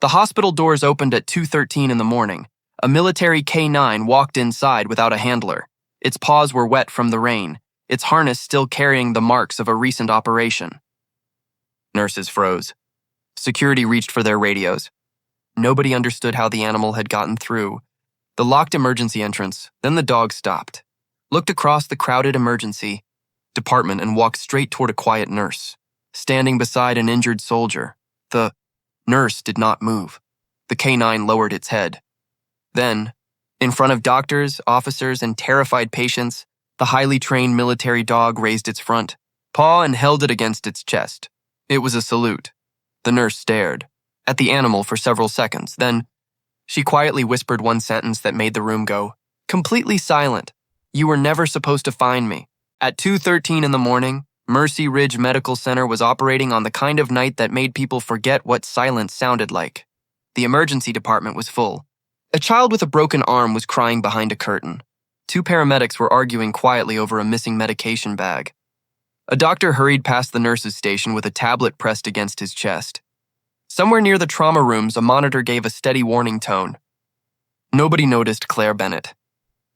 The hospital doors opened at 2:13 in the morning. A military K9 walked inside without a handler. Its paws were wet from the rain, its harness still carrying the marks of a recent operation. Nurses froze. Security reached for their radios. Nobody understood how the animal had gotten through the locked emergency entrance. Then the dog stopped, looked across the crowded emergency department, and walked straight toward a quiet nurse, standing beside an injured soldier. The nurse did not move. The K9 lowered its head. Then, in front of doctors, officers, and terrified patients, the highly trained military dog raised its front paw and held it against its chest. It was a salute. The nurse stared at the animal for several seconds. Then, she quietly whispered one sentence that made the room go completely silent. "You were never supposed to find me." At 2:13 in the morning, Mercy Ridge Medical Center was operating on the kind of night that made people forget what silence sounded like. The emergency department was full. A child with a broken arm was crying behind a curtain. 2 paramedics were arguing quietly over a missing medication bag. A doctor hurried past the nurse's station with a tablet pressed against his chest. Somewhere near the trauma rooms, a monitor gave a steady warning tone. Nobody noticed Claire Bennett.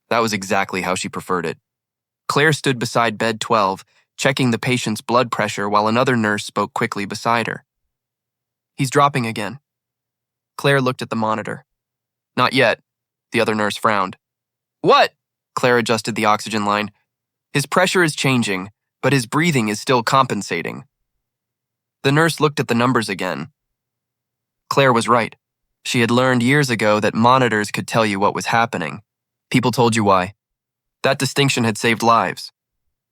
That was exactly how she preferred it. Claire stood beside bed 12, checking the patient's blood pressure while another nurse spoke quickly beside her. "He's dropping again." Claire looked at the monitor. "Not yet," the other nurse frowned. "What?" Claire adjusted the oxygen line. "His pressure is changing, but his breathing is still compensating." The nurse looked at the numbers again. Claire was right. She had learned years ago that monitors could tell you what was happening. People told you why. That distinction had saved lives.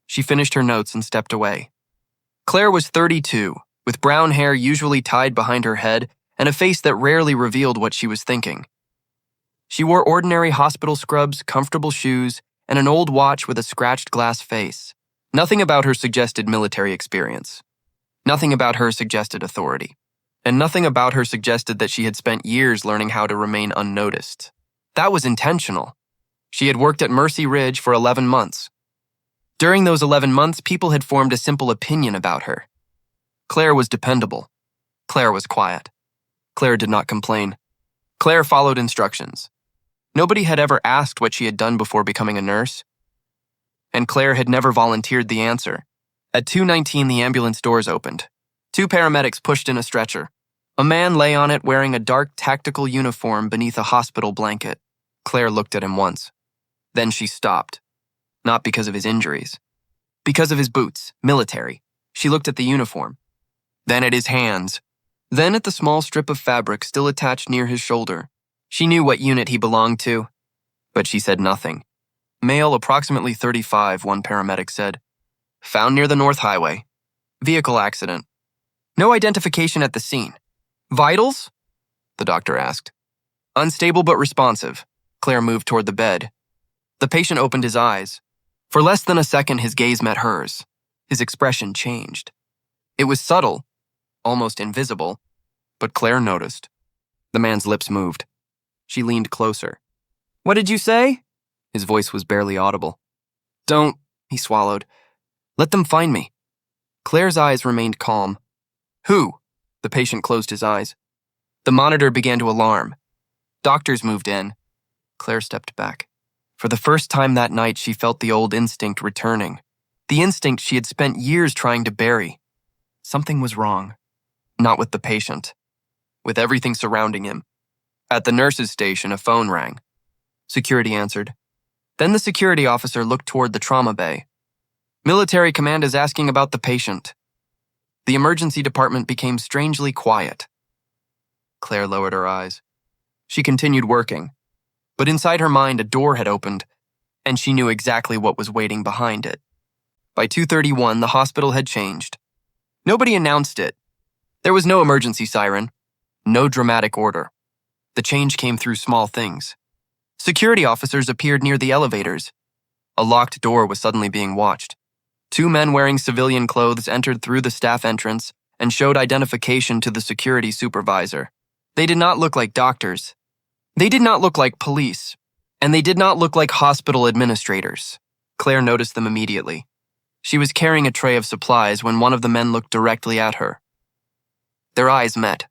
She finished her notes and stepped away. Claire was 32, with brown hair usually tied behind her head and a face that rarely revealed what she was thinking. She wore ordinary hospital scrubs, comfortable shoes, and an old watch with a scratched glass face. Nothing about her suggested military experience. Nothing about her suggested authority. And nothing about her suggested that she had spent years learning how to remain unnoticed. That was intentional. She had worked at Mercy Ridge for 11 months. During those 11 months, people had formed a simple opinion about her. Claire was dependable. Claire was quiet. Claire did not complain. Claire followed instructions. Nobody had ever asked what she had done before becoming a nurse. And Claire had never volunteered the answer. At 2:19, the ambulance doors opened. 2 paramedics pushed in a stretcher. A man lay on it wearing a dark tactical uniform beneath a hospital blanket. Claire looked at him once. Then she stopped. Not because of his injuries. Because of his boots, military. She looked at the uniform. Then at his hands. Then at the small strip of fabric still attached near his shoulder. She knew what unit he belonged to, but she said nothing. "Male, approximately 35, one paramedic said. Found near the North Highway. Vehicle accident. No identification at the scene. Vitals?" the doctor asked. "Unstable but responsive." Claire moved toward the bed. The patient opened his eyes. For less than a second, his gaze met hers. His expression changed. It was subtle, almost invisible, but Claire noticed. The man's lips moved. She leaned closer. "What did you say?" His voice was barely audible. "Don't," he swallowed. "Let them find me." Claire's eyes remained calm. "Who?" The patient closed his eyes. The monitor began to alarm. Doctors moved in. Claire stepped back. For the first time that night, she felt the old instinct returning. The instinct she had spent years trying to bury. Something was wrong. Not with the patient. With everything surrounding him. At the nurse's station, a phone rang. Security answered. Then the security officer looked toward the trauma bay. "Military command is asking about the patient." The emergency department became strangely quiet. Claire lowered her eyes. She continued working. But inside her mind, a door had opened, and she knew exactly what was waiting behind it. By 2:31, the hospital had changed. Nobody announced it. There was no emergency siren, no dramatic order. The change came through small things. Security officers appeared near the elevators. A locked door was suddenly being watched. 2 men wearing civilian clothes entered through the staff entrance and showed identification to the security supervisor. They did not look like doctors. They did not look like police, and they did not look like hospital administrators. Claire noticed them immediately. She was carrying a tray of supplies when one of the men looked directly at her. Their eyes met.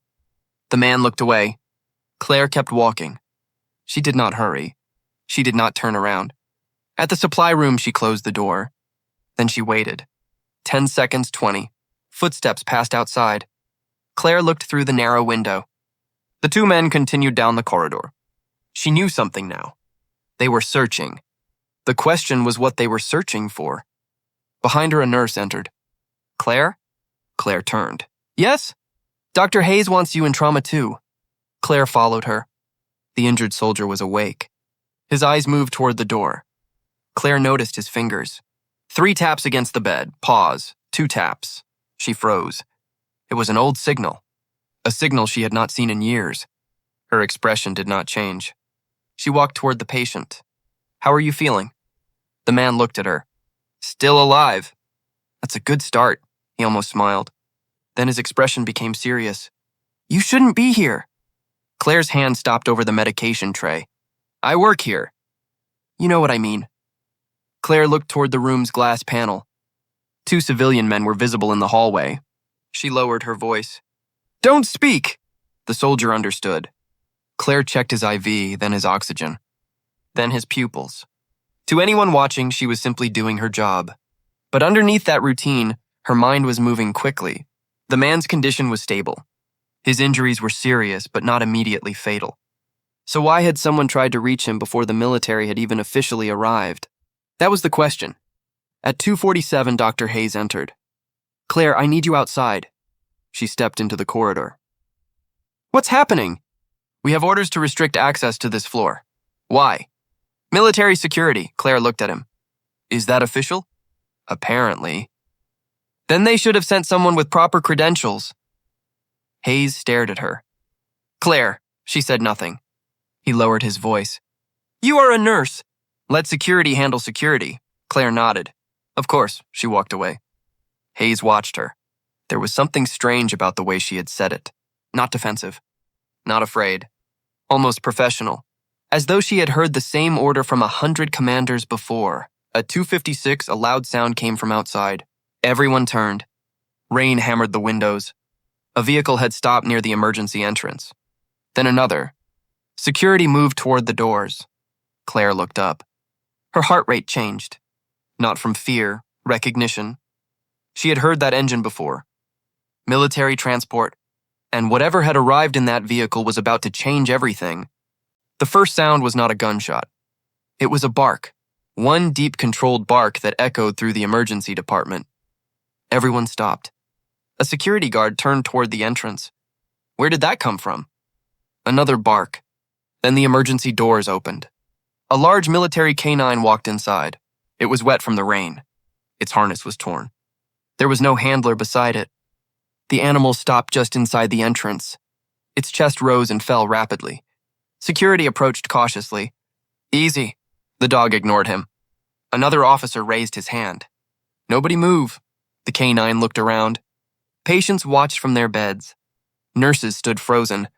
The man looked away. Claire kept walking. She did not hurry. She did not turn around. At the supply room, she closed the door. Then she waited. 10 seconds, 20. Footsteps passed outside. Claire looked through the narrow window. The two men continued down the corridor. She knew something now. They were searching. The question was what they were searching for. Behind her, a nurse entered. Claire? Claire turned. Yes? Dr. Hayes wants you in trauma too. Claire followed her. The injured soldier was awake. His eyes moved toward the door. Claire noticed his fingers. 3 taps against the bed. Pause. 2 taps. She froze. It was an old signal. A signal she had not seen in years. Her expression did not change. She walked toward the patient. How are you feeling? The man looked at her. Still alive. That's a good start, he almost smiled. Then his expression became serious. You shouldn't be here. Claire's hand stopped over the medication tray. I work here. You know what I mean. Claire looked toward the room's glass panel. 2 civilian men were visible in the hallway. She lowered her voice. Don't speak! The soldier understood. Claire checked his IV, then his oxygen. Then his pupils. To anyone watching, she was simply doing her job. But underneath that routine, her mind was moving quickly. The man's condition was stable. His injuries were serious, but not immediately fatal. So why had someone tried to reach him before the military had even officially arrived? That was the question. At 2:47, Dr. Hayes entered. Claire, I need you outside. She stepped into the corridor. What's happening? We have orders to restrict access to this floor. Why? Military security, Claire looked at him. Is that official? Apparently. Then they should have sent someone with proper credentials. Hayes stared at her. Claire, she said nothing. He lowered his voice. You are a nurse. Let security handle security. Claire nodded. Of course, she walked away. Hayes watched her. There was something strange about the way she had said it. Not defensive. Not afraid. Almost professional. As though she had heard the same order from 100 commanders before. At 2:56, a loud sound came from outside. Everyone turned. Rain hammered the windows. A vehicle had stopped near the emergency entrance. Then another. Security moved toward the doors. Claire looked up. Her heart rate changed. Not from fear, recognition. She had heard that engine before. Military transport. And whatever had arrived in that vehicle was about to change everything. The first sound was not a gunshot. It was a bark. One deep, controlled bark that echoed through the emergency department. Everyone stopped. A security guard turned toward the entrance. Where did that come from? Another bark. Then the emergency doors opened. A large military canine walked inside. It was wet from the rain. Its harness was torn. There was no handler beside it. The animal stopped just inside the entrance. Its chest rose and fell rapidly. Security approached cautiously. Easy. The dog ignored him. Another officer raised his hand. Nobody move. The canine looked around. Patients watched from their beds. Nurses stood frozen.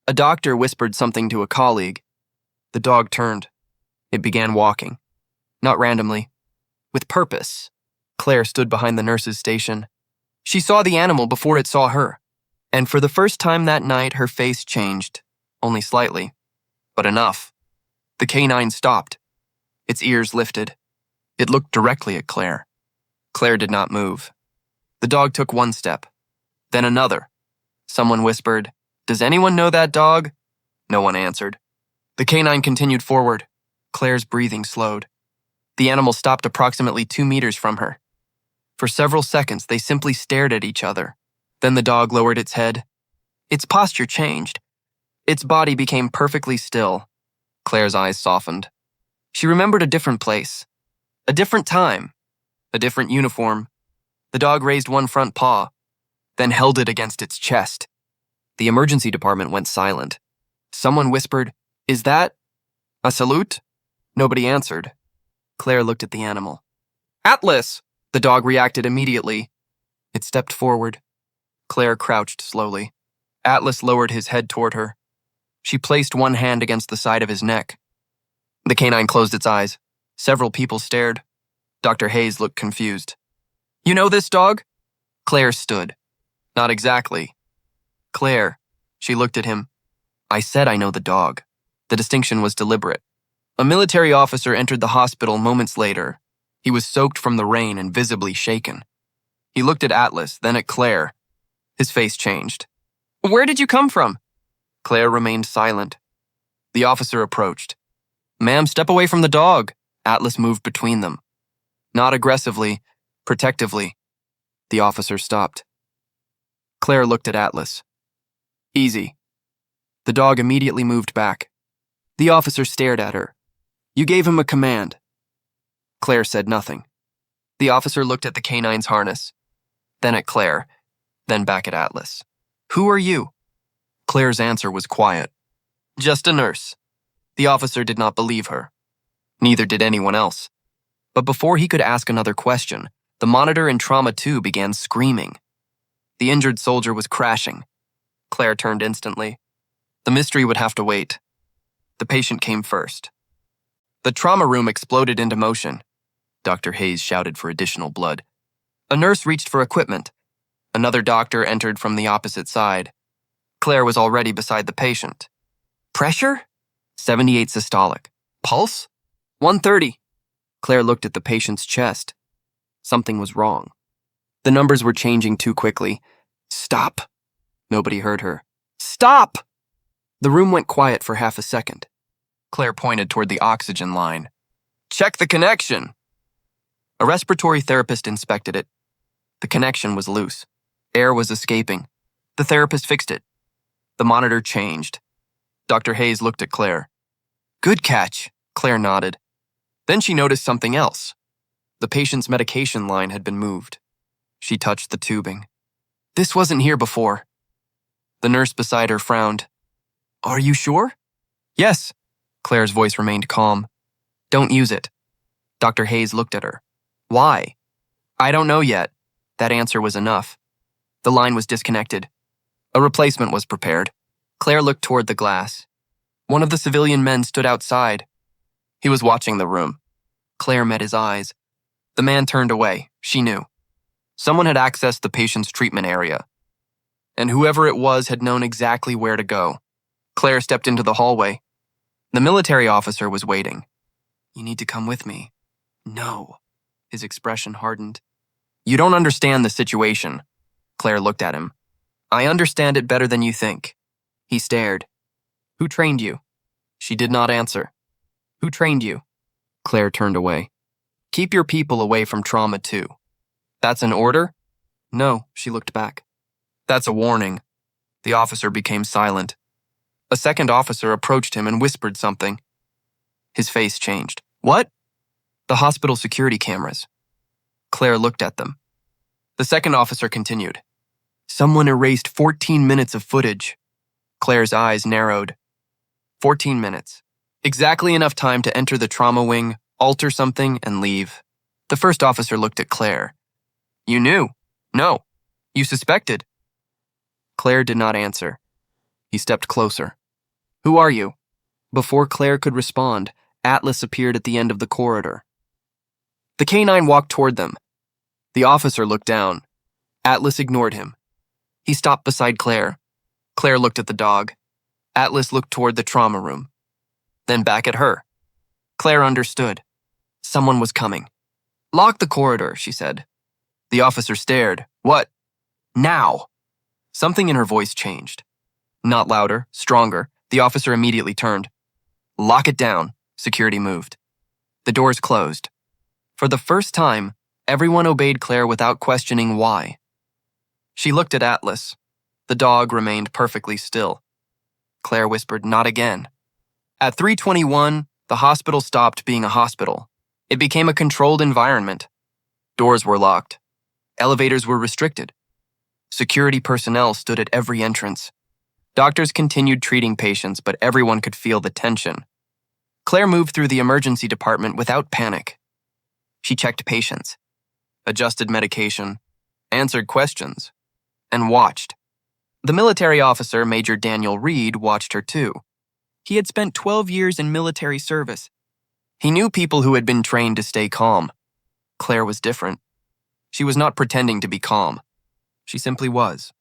A doctor whispered something to a colleague. The dog turned. It began walking. Not randomly. With purpose. Claire stood behind the nurse's station. She saw the animal before it saw her. And for the first time that night, her face changed. Only slightly. But enough. The canine stopped. Its ears lifted. It looked directly at Claire. Claire did not move. The dog took one step. Then another. Someone whispered, "Does anyone know that dog?" No one answered. The canine continued forward. Claire's breathing slowed. The animal stopped approximately 2 meters from her. For several seconds, they simply stared at each other. Then the dog lowered its head. Its posture changed. Its body became perfectly still. Claire's eyes softened. She remembered a different place. A different time. A different uniform. The dog raised one front paw, then held it against its chest. The emergency department went silent. Someone whispered, "Is that a salute?" Nobody answered. Claire looked at the animal. "Atlas!" The dog reacted immediately. It stepped forward. Claire crouched slowly. Atlas lowered his head toward her. She placed one hand against the side of his neck. The canine closed its eyes. Several people stared. Dr. Hayes looked confused. "You know this dog?" Claire stood. "Not exactly." "Claire," She looked at him. I said I know the dog. The distinction was deliberate. A military officer entered the hospital moments later. He was soaked from the rain and visibly shaken. He looked at Atlas, then at Claire. His face changed. Where did you come from? Claire remained silent. The officer approached. Ma'am, step away from the dog. Atlas moved between them. Not aggressively, protectively. The officer stopped. Claire looked at Atlas. Easy. The dog immediately moved back. The officer stared at her. You gave him a command. Claire said nothing. The officer looked at the canine's harness, then at Claire, then back at Atlas. Who are you? Claire's answer was quiet. Just a nurse. The officer did not believe her. Neither did anyone else. But before he could ask another question, the monitor in Trauma 2 began screaming. The injured soldier was crashing. Claire turned instantly. The mystery would have to wait. The patient came first. The trauma room exploded into motion. Dr. Hayes shouted for additional blood. A nurse reached for equipment. Another doctor entered from the opposite side. Claire was already beside the patient. Pressure? 78 systolic. Pulse? 130. Claire looked at the patient's chest. Something was wrong. The numbers were changing too quickly. Stop. Nobody heard her. Stop! The room went quiet for half a second. Claire pointed toward the oxygen line. Check the connection. A respiratory therapist inspected it. The connection was loose. Air was escaping. The therapist fixed it. The monitor changed. Dr. Hayes looked at Claire. Good catch, Claire nodded. Then she noticed something else. The patient's medication line had been moved. She touched the tubing. This wasn't here before. The nurse beside her frowned. Are you sure? Yes. Claire's voice remained calm. Don't use it. Dr. Hayes looked at her. Why? I don't know yet. That answer was enough. The line was disconnected. A replacement was prepared. Claire looked toward the glass. One of the civilian men stood outside. He was watching the room. Claire met his eyes. The man turned away. She knew. Someone had accessed the patient's treatment area. And whoever it was had known exactly where to go. Claire stepped into the hallway. The military officer was waiting. You need to come with me. No. His expression hardened. You don't understand the situation. Claire looked at him. I understand it better than you think. He stared. Who trained you? She did not answer. Who trained you? Claire turned away. Keep your people away from Trauma 2. That's an order? No, she looked back. That's a warning. The officer became silent. A second officer approached him and whispered something. His face changed. What? The hospital security cameras. Claire looked at them. The second officer continued. Someone erased 14 minutes of footage. Claire's eyes narrowed. 14 minutes. Exactly enough time to enter the trauma wing, alter something, and leave. The first officer looked at Claire. You knew? No. You suspected? Claire did not answer. He stepped closer. Who are you? Before Claire could respond, Atlas appeared at the end of the corridor. The canine walked toward them. The officer looked down. Atlas ignored him. He stopped beside Claire. Claire looked at the dog. Atlas looked toward the trauma room. Then back at her. Claire understood. Someone was coming. Lock the corridor, she said. The officer stared. What? Now! Something in her voice changed. Not louder, stronger. The officer immediately turned. Lock it down. Security moved. The doors closed. For the first time, everyone obeyed Claire without questioning why. She looked at Atlas. The dog remained perfectly still. Claire whispered, not again. At 3:21, the hospital stopped being a hospital. It became a controlled environment. Doors were locked. Elevators were restricted. Security personnel stood at every entrance. Doctors continued treating patients, but everyone could feel the tension. Claire moved through the emergency department without panic. She checked patients, adjusted medication, answered questions, and watched. The military officer, Major Daniel Reed, watched her too. He had spent 12 years in military service. He knew people who had been trained to stay calm. Claire was different. She was not pretending to be calm. She simply was.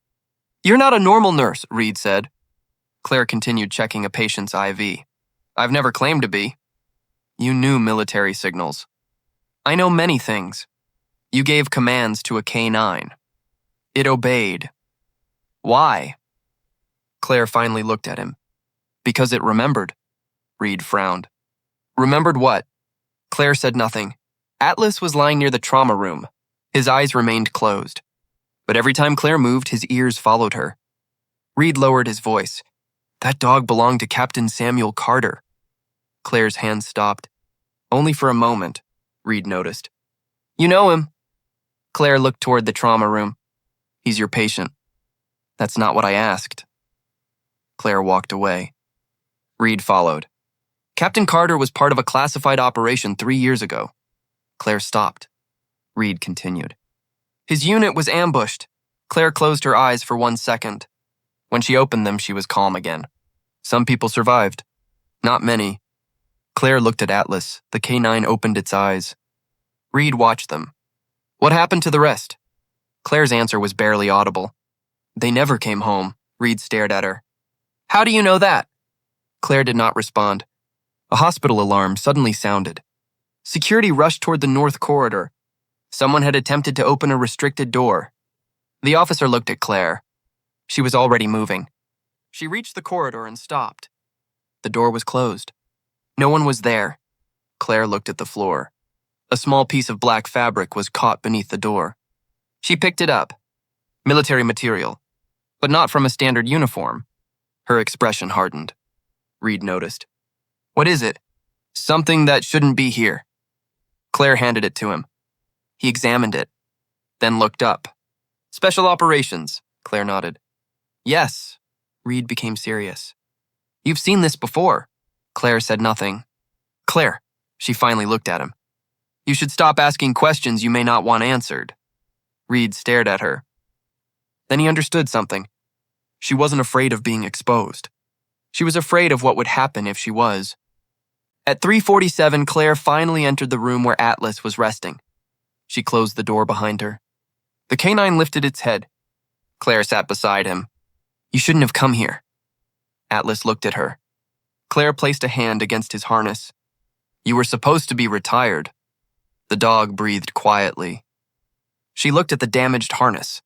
You're not a normal nurse, Reed said. Claire continued checking a patient's IV. I've never claimed to be. You knew military signals. I know many things. You gave commands to a K9. It obeyed. Why? Claire finally looked at him. Because it remembered. Reed frowned. Remembered what? Claire said nothing. Atlas was lying near the trauma room. His eyes remained closed. But every time Claire moved, his ears followed her. Reed lowered his voice. That dog belonged to Captain Samuel Carter. Claire's hand stopped. Only for a moment, Reed noticed. You know him. Claire looked toward the trauma room. He's your patient. That's not what I asked. Claire walked away. Reed followed. Captain Carter was part of a classified operation 3 years ago. Claire stopped. Reed continued. His unit was ambushed. Claire closed her eyes for 1 second. When she opened them, she was calm again. Some people survived. Not many. Claire looked at Atlas. The K9 opened its eyes. Reed watched them. What happened to the rest? Claire's answer was barely audible. They never came home. Reed stared at her. How do you know that? Claire did not respond. A hospital alarm suddenly sounded. Security rushed toward the north corridor. Someone had attempted to open a restricted door. The officer looked at Claire. She was already moving. She reached the corridor and stopped. The door was closed. No one was there. Claire looked at the floor. A small piece of black fabric was caught beneath the door. She picked it up. Military material, but not from a standard uniform. Her expression hardened. Reed noticed. What is it? Something that shouldn't be here. Claire handed it to him. He examined it, then looked up. Special operations, Claire nodded. Yes. Reed became serious. You've seen this before. Claire said nothing. Claire, she finally looked at him. You should stop asking questions you may not want answered. Reed stared at her. Then he understood something. She wasn't afraid of being exposed. She was afraid of what would happen if she was. At 3:47, Claire finally entered the room where Atlas was resting. She closed the door behind her. The K9 lifted its head. Claire sat beside him. You shouldn't have come here. Atlas looked at her. Claire placed a hand against his harness. You were supposed to be retired. The dog breathed quietly. She looked at the damaged harness.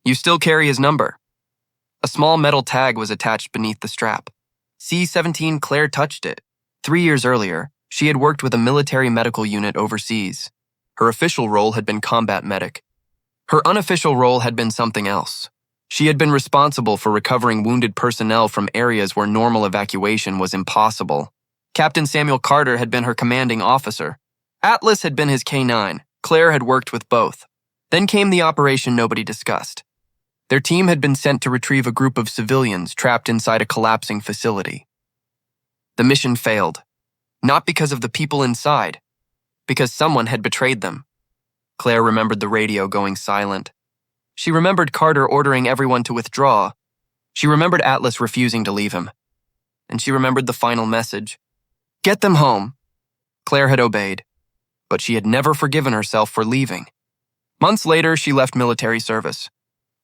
You still carry his number. A small metal tag was attached beneath the strap. C-17. Claire touched it. 3 years earlier, she had worked with a military medical unit overseas. Her official role had been combat medic. Her unofficial role had been something else. She had been responsible for recovering wounded personnel from areas where normal evacuation was impossible. Captain Samuel Carter had been her commanding officer. Atlas had been his K9. Claire had worked with both. Then came the operation nobody discussed. Their team had been sent to retrieve a group of civilians trapped inside a collapsing facility. The mission failed, not because of the people inside, because someone had betrayed them. Claire remembered the radio going silent. She remembered Carter ordering everyone to withdraw. She remembered Atlas refusing to leave him. And she remembered the final message. Get them home. Claire had obeyed, but she had never forgiven herself for leaving. Months later, she left military service.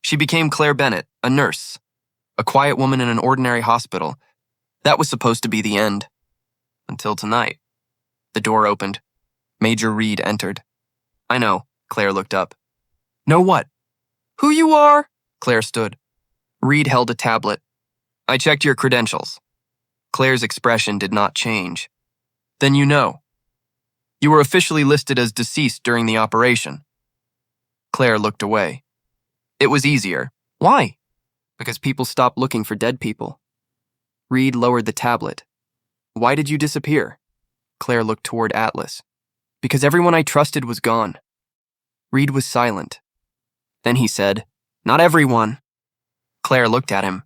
She became Claire Bennett, a nurse, a quiet woman in an ordinary hospital. That was supposed to be the end. Until tonight. The door opened. Major Reed entered. I know, Claire looked up. Know what? Who you are? Claire stood. Reed held a tablet. I checked your credentials. Claire's expression did not change. Then you know. You were officially listed as deceased during the operation. Claire looked away. It was easier. Why? Because people stopped looking for dead people. Reed lowered the tablet. Why did you disappear? Claire looked toward Atlas. Because everyone I trusted was gone. Reed was silent. Then he said, Not everyone. Claire looked at him.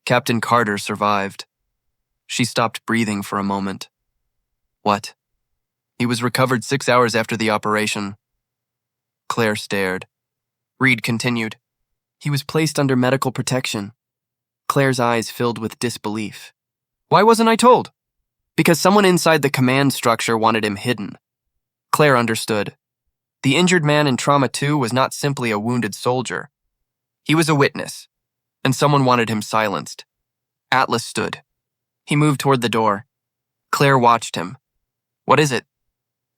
Captain Carter survived. She stopped breathing for a moment. What? He was recovered 6 hours after the operation. Claire stared. Reed continued. He was placed under medical protection. Claire's eyes filled with disbelief. Why wasn't I told? Because someone inside the command structure wanted him hidden. Claire understood. The injured man in Trauma 2 was not simply a wounded soldier. He was a witness, and someone wanted him silenced. Atlas stood. He moved toward the door. Claire watched him. What is it?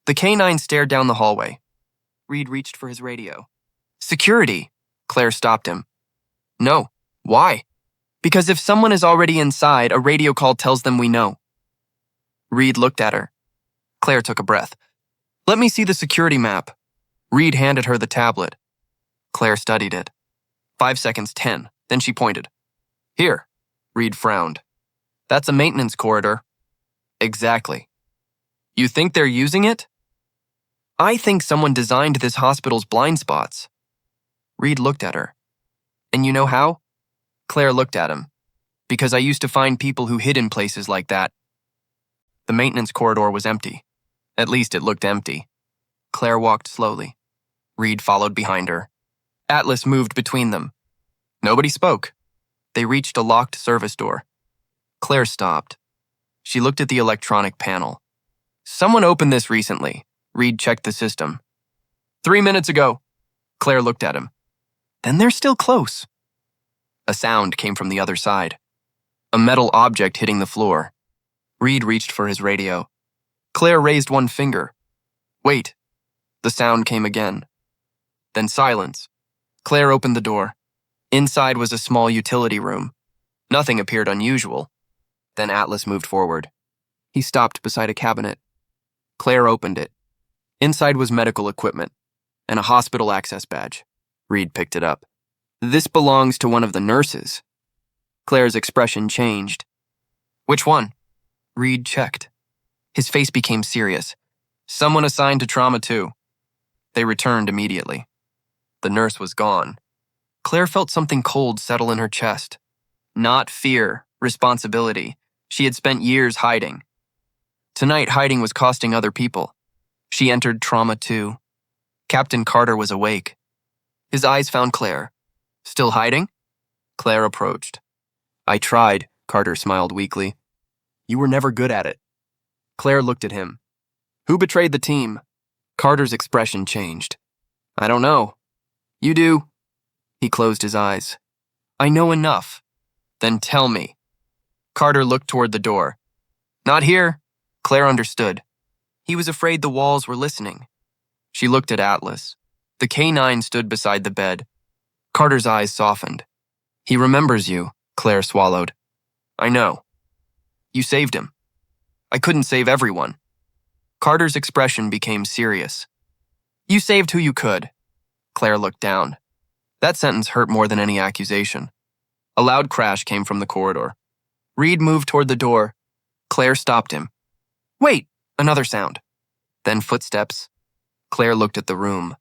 The K9 stared down the hallway. Reed reached for his radio. Security! Claire stopped him. No. Why? Because if someone is already inside, a radio call tells them we know. Reed looked at her. Claire took a breath. Let me see the security map. Reed handed her the tablet. Claire studied it. 5 seconds, 10. Then she pointed. Here. Reed frowned. That's a maintenance corridor. Exactly. You think they're using it? I think someone designed this hospital's blind spots. Reed looked at her. And you know how? Claire looked at him. Because I used to find people who hid in places like that. The maintenance corridor was empty. At least it looked empty. Claire walked slowly. Reed followed behind her. Atlas moved between them. Nobody spoke. They reached a locked service door. Claire stopped. She looked at the electronic panel. Someone opened this recently. Reed checked the system. 3 minutes ago. Claire looked at him. Then they're still close. A sound came from the other side. A metal object hitting the floor. Reed reached for his radio. Claire raised one finger. Wait. The sound came again. Then silence. Claire opened the door. Inside was a small utility room. Nothing appeared unusual. Then Atlas moved forward. He stopped beside a cabinet. Claire opened it. Inside was medical equipment and a hospital access badge. Reed picked it up. This belongs to one of the nurses. Claire's expression changed. Which one? Reed checked. His face became serious. Someone assigned to Trauma 2. They returned immediately. The nurse was gone. Claire felt something cold settle in her chest. Not fear, responsibility. She had spent years hiding. Tonight, hiding was costing other people. She entered Trauma 2. Captain Carter was awake. His eyes found Claire. Still hiding? Claire approached. I tried, Carter smiled weakly. You were never good at it. Claire looked at him. Who betrayed the team? Carter's expression changed. I don't know. You do. He closed his eyes. I know enough. Then tell me. Carter looked toward the door. Not here. Claire understood. He was afraid the walls were listening. She looked at Atlas. The K9 stood beside the bed. Carter's eyes softened. He remembers you, Claire swallowed. I know. You saved him. I couldn't save everyone. Carter's expression became serious. You saved who you could. Claire looked down. That sentence hurt more than any accusation. A loud crash came from the corridor. Reed moved toward the door. Claire stopped him. Wait! Another sound. Then footsteps. Claire looked at the room.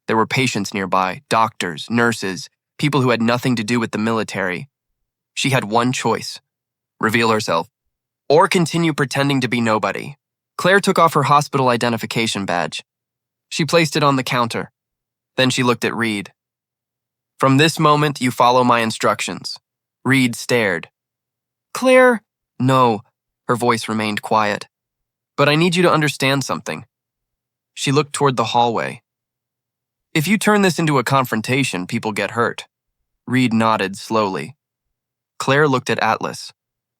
There were patients nearby, doctors, nurses, people who had nothing to do with the military. She had one choice. Reveal herself. Or continue pretending to be nobody. Claire took off her hospital identification badge. She placed it on the counter. Then she looked at Reed. From this moment, you follow my instructions. Reed stared. Claire? No. Her voice remained quiet. But I need you to understand something. She looked toward the hallway. If you turn this into a confrontation, people get hurt. Reed nodded slowly. Claire looked at Atlas.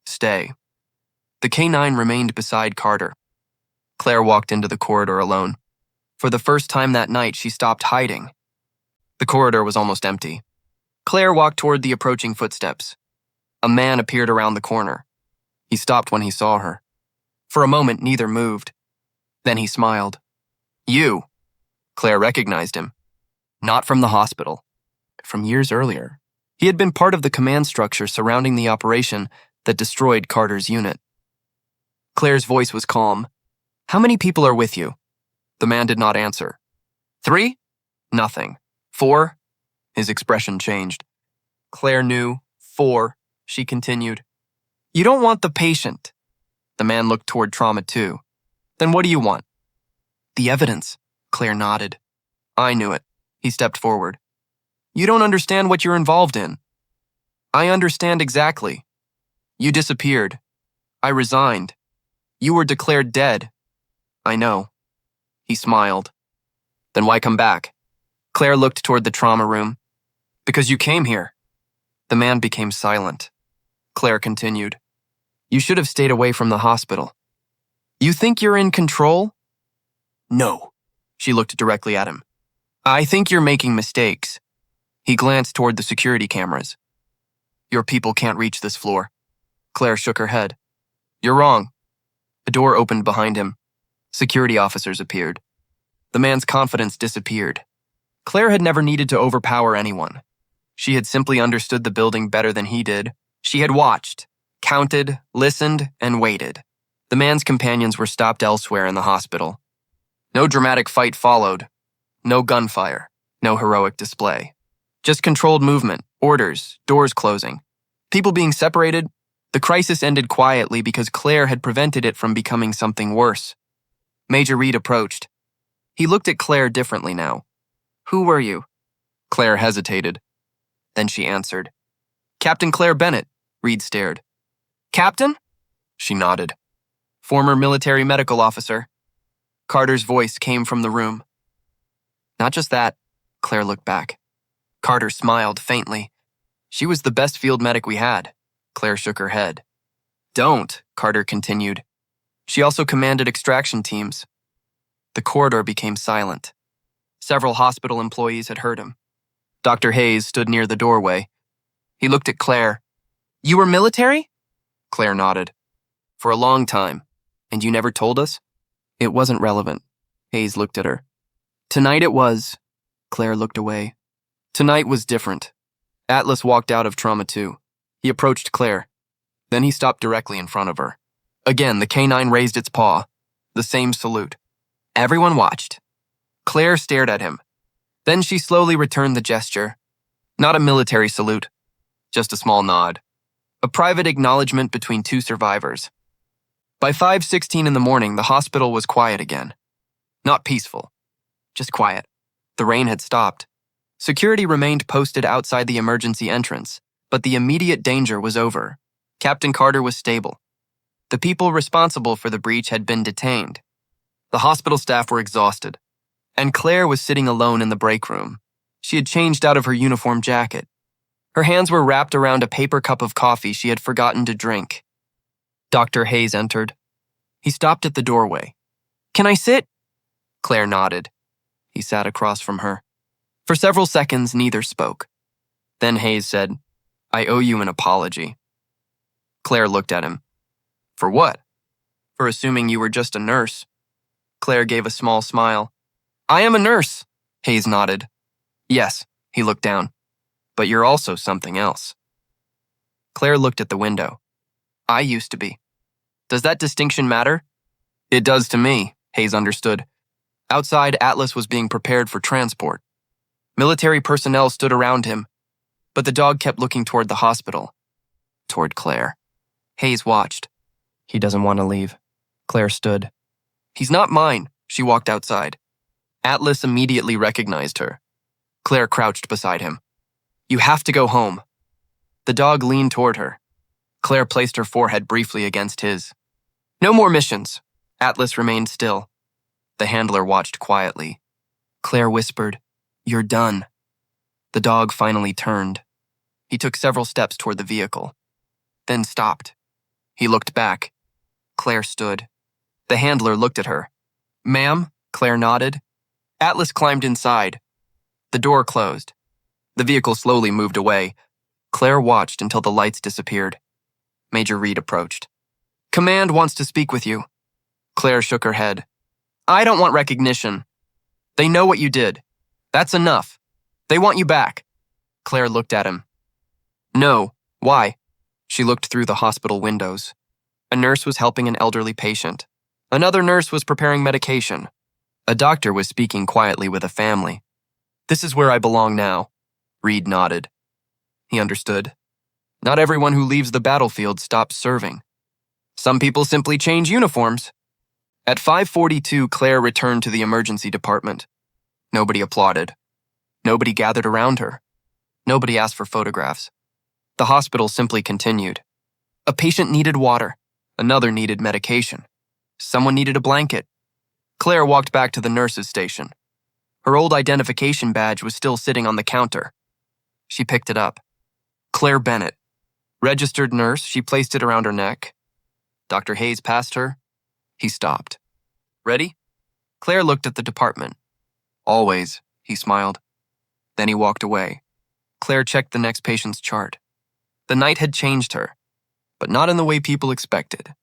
Stay. The K9 remained beside Carter. Claire walked into the corridor alone. For the first time that night, she stopped hiding. The corridor was almost empty. Claire walked toward the approaching footsteps. A man appeared around the corner. He stopped when he saw her. For a moment, neither moved. Then he smiled. You. Claire recognized him. Not from the hospital. From years earlier. He had been part of the command structure surrounding the operation that destroyed Carter's unit. Claire's voice was calm. How many people are with you? The man did not answer. 3? Nothing. 4? His expression changed. Claire knew. 4, she continued. You don't want the patient. The man looked toward Trauma 2. Then what do you want? The evidence, Claire nodded. I knew it. He stepped forward. You don't understand what you're involved in. I understand exactly. You disappeared. I resigned. You were declared dead. I know. He smiled. Then why come back? Claire looked toward the trauma room. Because you came here. The man became silent. Claire continued. You should have stayed away from the hospital. You think you're in control? No. She looked directly at him. I think you're making mistakes. He glanced toward the security cameras. Your people can't reach this floor. Claire shook her head. You're wrong. A door opened behind him. Security officers appeared. The man's confidence disappeared. Claire had never needed to overpower anyone. She had simply understood the building better than he did. She had watched, counted, listened, and waited. The man's companions were stopped elsewhere in the hospital. No dramatic fight followed. No gunfire. No heroic display. Just controlled movement, orders, doors closing. People being separated. The crisis ended quietly because Claire had prevented it from becoming something worse. Major Reed approached. He looked at Claire differently now. Who were you? Claire hesitated. Then she answered. Captain Claire Bennett, Reed stared. Captain? She nodded. Former military medical officer. Carter's voice came from the room. Not just that, Claire looked back. Carter smiled faintly. She was the best field medic we had. Claire shook her head. Don't, Carter continued. She also commanded extraction teams. The corridor became silent. Several hospital employees had heard him. Dr. Hayes stood near the doorway. He looked at Claire. You were military? Claire nodded. For a long time. And you never told us? It wasn't relevant. Hayes looked at her. Tonight it was. Claire looked away. Tonight was different. Atlas walked out of Trauma 2. He approached Claire. Then he stopped directly in front of her. Again, the canine raised its paw. The same salute. Everyone watched. Claire stared at him. Then she slowly returned the gesture. Not a military salute, just a small nod. A private acknowledgement between two survivors. By 5:16 in the morning, the hospital was quiet again. Not peaceful, just quiet. The rain had stopped. Security remained posted outside the emergency entrance, but the immediate danger was over. Captain Carter was stable. The people responsible for the breach had been detained. The hospital staff were exhausted, and Claire was sitting alone in the break room. She had changed out of her uniform jacket. Her hands were wrapped around a paper cup of coffee she had forgotten to drink. Dr. Hayes entered. He stopped at the doorway. Can I sit? Claire nodded. He sat across from her. For several seconds, neither spoke. Then Hayes said, I owe you an apology. Claire looked at him. For what? For assuming you were just a nurse. Claire gave a small smile. I am a nurse, Hayes nodded. Yes, he looked down. But you're also something else. Claire looked at the window. I used to be. Does that distinction matter? It does to me, Hayes understood. Outside, Atlas was being prepared for transport. Military personnel stood around him, but the dog kept looking toward the hospital. Toward Claire. Hayes watched. He doesn't want to leave. Claire stood. He's not mine, she walked outside. Atlas immediately recognized her. Claire crouched beside him. You have to go home. The dog leaned toward her. Claire placed her forehead briefly against his. No more missions. Atlas remained still. The handler watched quietly. Claire whispered, You're done. The dog finally turned. He took several steps toward the vehicle, then stopped. He looked back. Claire stood. The handler looked at her. Ma'am, Claire nodded. Atlas climbed inside. The door closed. The vehicle slowly moved away. Claire watched until the lights disappeared. Major Reed approached. Command wants to speak with you. Claire shook her head. I don't want recognition. They know what you did. That's enough. They want you back. Claire looked at him. No. Why? She looked through the hospital windows. A nurse was helping an elderly patient. Another nurse was preparing medication. A doctor was speaking quietly with a family. This is where I belong now. Reed nodded. He understood. Not everyone who leaves the battlefield stops serving. Some people simply change uniforms. At 5:42, Claire returned to the emergency department. Nobody applauded. Nobody gathered around her. Nobody asked for photographs. The hospital simply continued. A patient needed water. Another needed medication. Someone needed a blanket. Claire walked back to the nurse's station. Her old identification badge was still sitting on the counter. She picked it up. Claire Bennett. Registered nurse, she placed it around her neck. Dr. Hayes passed her. He stopped. Ready? Claire looked at the department. Always, he smiled. Then he walked away. Claire checked the next patient's chart. The night had changed her, but not in the way people expected.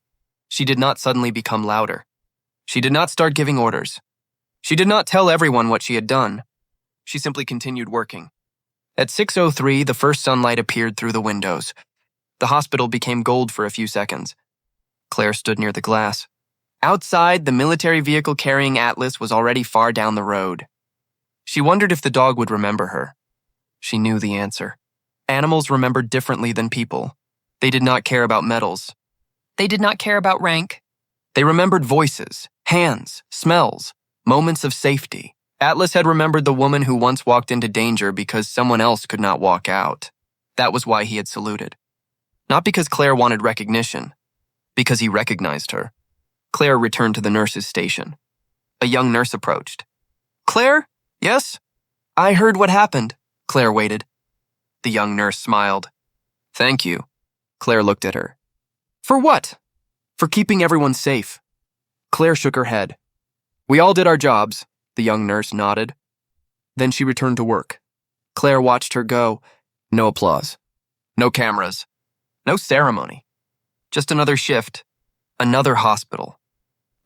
She did not suddenly become louder. She did not start giving orders. She did not tell everyone what she had done. She simply continued working. At 6:03, the first sunlight appeared through the windows. The hospital became gold for a few seconds. Claire stood near the glass. Outside, the military vehicle carrying Atlas was already far down the road. She wondered if the dog would remember her. She knew the answer. Animals remembered differently than people. They did not care about medals. They did not care about rank. They remembered voices, hands, smells, moments of safety. Atlas had remembered the woman who once walked into danger because someone else could not walk out. That was why he had saluted. Not because Claire wanted recognition, because he recognized her. Claire returned to the nurse's station. A young nurse approached. Claire? Yes? I heard what happened. Claire waited. The young nurse smiled. Thank you. Claire looked at her. For what? For keeping everyone safe. Claire shook her head. We all did our jobs, the young nurse nodded. Then she returned to work. Claire watched her go. No applause. No cameras. No ceremony. Just another shift. Another hospital.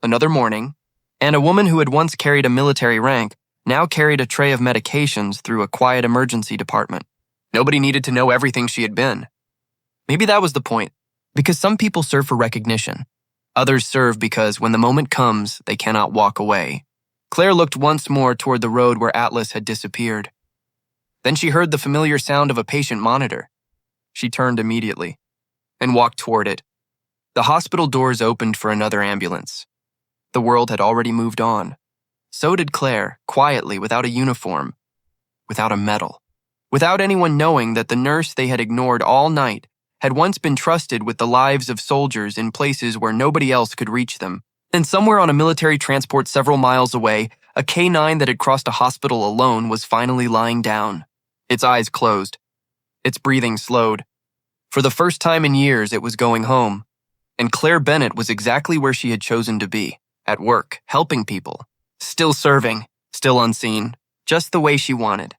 Another morning. And a woman who had once carried a military rank now carried a tray of medications through a quiet emergency department. Nobody needed to know everything she had been. Maybe that was the point, because some people serve for recognition. Others serve because when the moment comes, they cannot walk away. Claire looked once more toward the road where Atlas had disappeared. Then she heard the familiar sound of a patient monitor. She turned immediately and walked toward it. The hospital doors opened for another ambulance. The world had already moved on. So did Claire, quietly, without a uniform, without a medal, without anyone knowing that the nurse they had ignored all night had once been trusted with the lives of soldiers in places where nobody else could reach them. And somewhere on a military transport several miles away, a K9 that had crossed a hospital alone was finally lying down. Its eyes closed. Its breathing slowed. For the first time in years, it was going home. And Claire Bennett was exactly where she had chosen to be, at work, helping people. Still serving, still unseen, just the way she wanted.